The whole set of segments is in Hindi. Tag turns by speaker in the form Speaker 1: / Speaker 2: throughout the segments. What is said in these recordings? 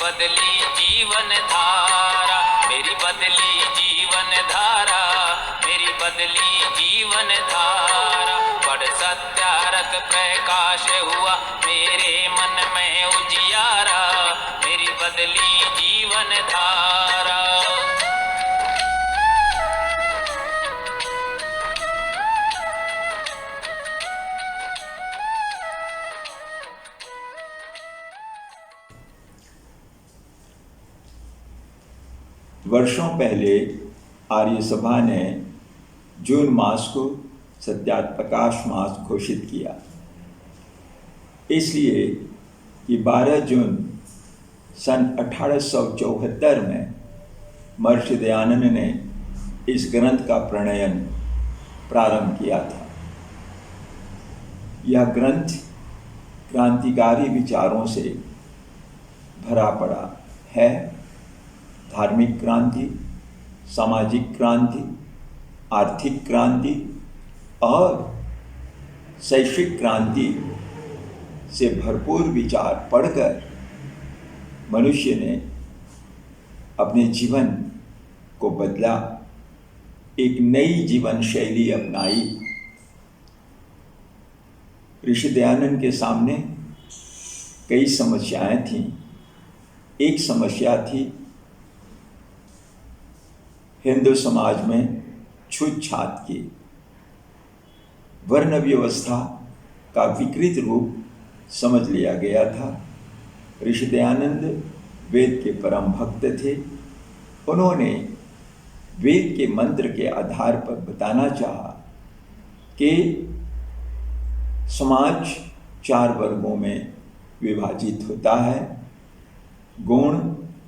Speaker 1: बदली जीवन धारा, मेरी बदली जीवन धारा, मेरी बदली जीवन धारा। बड़ सत्यारक प्रकाश हुआ मेरे मन में उजियारा, मेरी बदली जीवन धारा।
Speaker 2: वर्षों पहले आर्य सभा ने जून मास को सत्याप्रकाश मास घोषित किया, इसलिए कि 12 जून सन 1874 में महर्षि दयानंद ने इस ग्रंथ का प्रणयन प्रारंभ किया था। यह ग्रंथ क्रांतिकारी विचारों से भरा पड़ा है। धार्मिक क्रांति, सामाजिक क्रांति, आर्थिक क्रांति और शैक्षिक क्रांति से भरपूर विचार पढ़कर मनुष्य ने अपने जीवन को बदला, एक नई जीवन शैली अपनाई। ऋषि दयानंद के सामने कई समस्याएं थीं। एक समस्या थी हिंदू समाज में छूतछात की, वर्ण व्यवस्था का विकृत रूप समझ लिया गया था। ऋषि दयानंद वेद के परम भक्त थे। उन्होंने वेद के मंत्र के आधार पर बताना चाहा कि समाज 4 वर्गों में विभाजित होता है, गुण,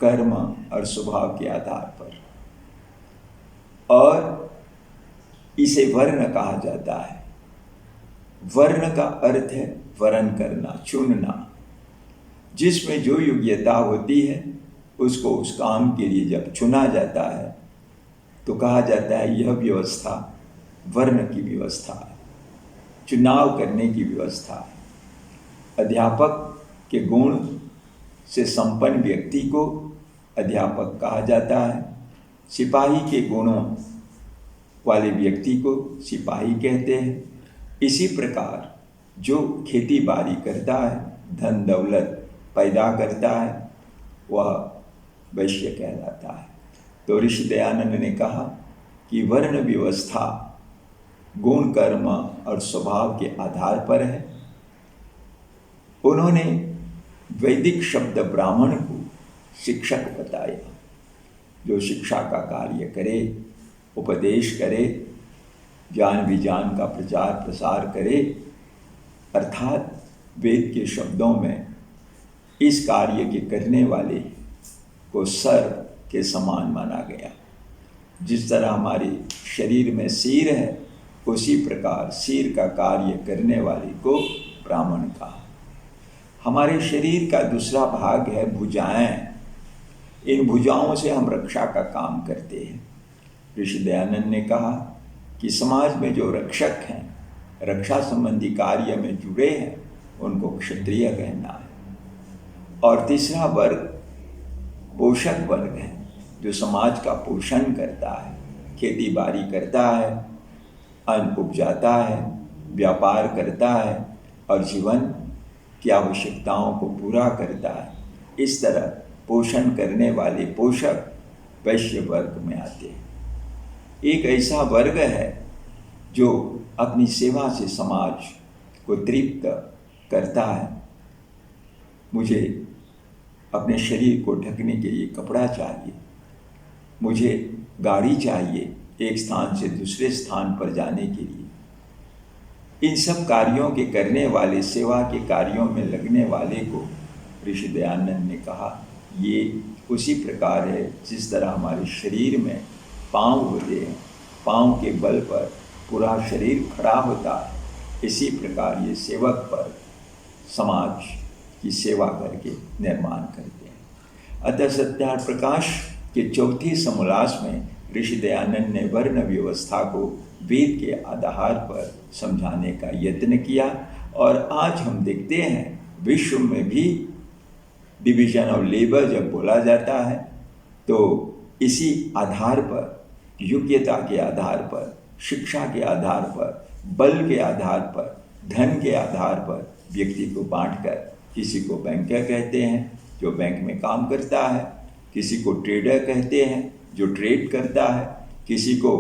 Speaker 2: कर्म और स्वभाव के आधार पर, और इसे वर्ण कहा जाता है। वर्ण का अर्थ है वरण करना, चुनना। जिसमें जो योग्यता होती है उसको उस काम के लिए जब चुना जाता है तो कहा जाता है यह व्यवस्था वर्ण की व्यवस्था है, चुनाव करने की व्यवस्था है। अध्यापक के गुण से संपन्न व्यक्ति को अध्यापक कहा जाता है। सिपाही के गुणों वाले व्यक्ति को सिपाही कहते हैं। इसी प्रकार जो खेती बाड़ी करता है, धन दौलत पैदा करता है, वह वैश्य कहलाता है। तो ऋषि दयानंद ने कहा कि वर्ण व्यवस्था गुण, कर्म और स्वभाव के आधार पर है। उन्होंने वैदिक शब्द ब्राह्मण को शिक्षक बताया, जो शिक्षा का कार्य करे, उपदेश करे, ज्ञान विज्ञान का प्रचार प्रसार करे, अर्थात वेद के शब्दों में इस कार्य के करने वाले को सर के समान माना गया। जिस तरह हमारे शरीर में सिर है, उसी प्रकार सिर का कार्य करने वाले को ब्राह्मण कहा। हमारे शरीर का दूसरा भाग है भुजाएं। इन भुजाओं से हम रक्षा का काम करते हैं। ऋषि दयानंद ने कहा कि समाज में जो रक्षक हैं, रक्षा संबंधी कार्य में जुड़े हैं, उनको क्षत्रिय कहना है। और तीसरा वर्ग पोषक वर्ग है, जो समाज का पोषण करता है, खेती बाड़ी करता है, अन्न उपजाता है, व्यापार करता है और जीवन की आवश्यकताओं को पूरा करता है। इस तरह पोषण करने वाले पोषक वैश्य वर्ग में आते हैं। एक ऐसा वर्ग है जो अपनी सेवा से समाज को तृप्त करता है। मुझे अपने शरीर को ढकने के लिए कपड़ा चाहिए, मुझे गाड़ी चाहिए एक स्थान से दूसरे स्थान पर जाने के लिए। इन सब कार्यों के करने वाले, सेवा के कार्यों में लगने वाले को ऋषि दयानंद ने कहा ये उसी प्रकार है जिस तरह हमारे शरीर में पाँव होते हैं, पाँव के बल पर पूरा शरीर खड़ा होता है। इसी प्रकार ये सेवक पर समाज की सेवा करके निर्माण करते हैं। अतः सत्याप्रकाश के चौथी समोल्लास में ऋषि दयानंद ने वर्ण व्यवस्था को वेद के आधार पर समझाने का यत्न किया। और आज हम देखते हैं विश्व में भी डिवीजन ऑफ लेबर जब बोला जाता है तो इसी आधार पर, योग्यता के आधार पर, शिक्षा के आधार पर, बल के आधार पर, धन के आधार पर व्यक्ति को बांटकर किसी को बैंकर कहते हैं जो बैंक में काम करता है, किसी को ट्रेडर कहते हैं जो ट्रेड करता है, किसी को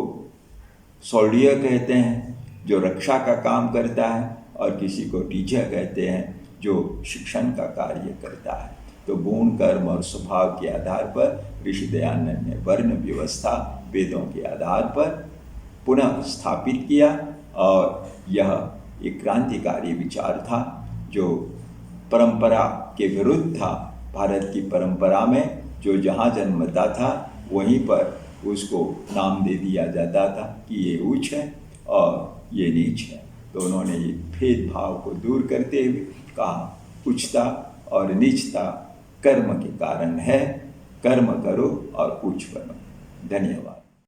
Speaker 2: सोल्डियर कहते हैं जो रक्षा का काम करता है, और किसी को टीचर कहते हैं जो शिक्षण का कार्य करता है। तो गुण, कर्म और स्वभाव के आधार पर ऋषि दयानंद ने वर्ण व्यवस्था वेदों के आधार पर पुनः स्थापित किया, और यह एक क्रांतिकारी विचार था जो परंपरा के विरुद्ध था। भारत की परंपरा में जो जहाँ जन्मता था वहीं पर उसको नाम दे दिया जाता था कि ये उच्च है और ये नीच है। तो उन्होंने ये भेदभाव को दूर करते हुए कहा उच्चता और नीचता कर्म के कारण है, कर्म करो और उच्च बनो। धन्यवाद।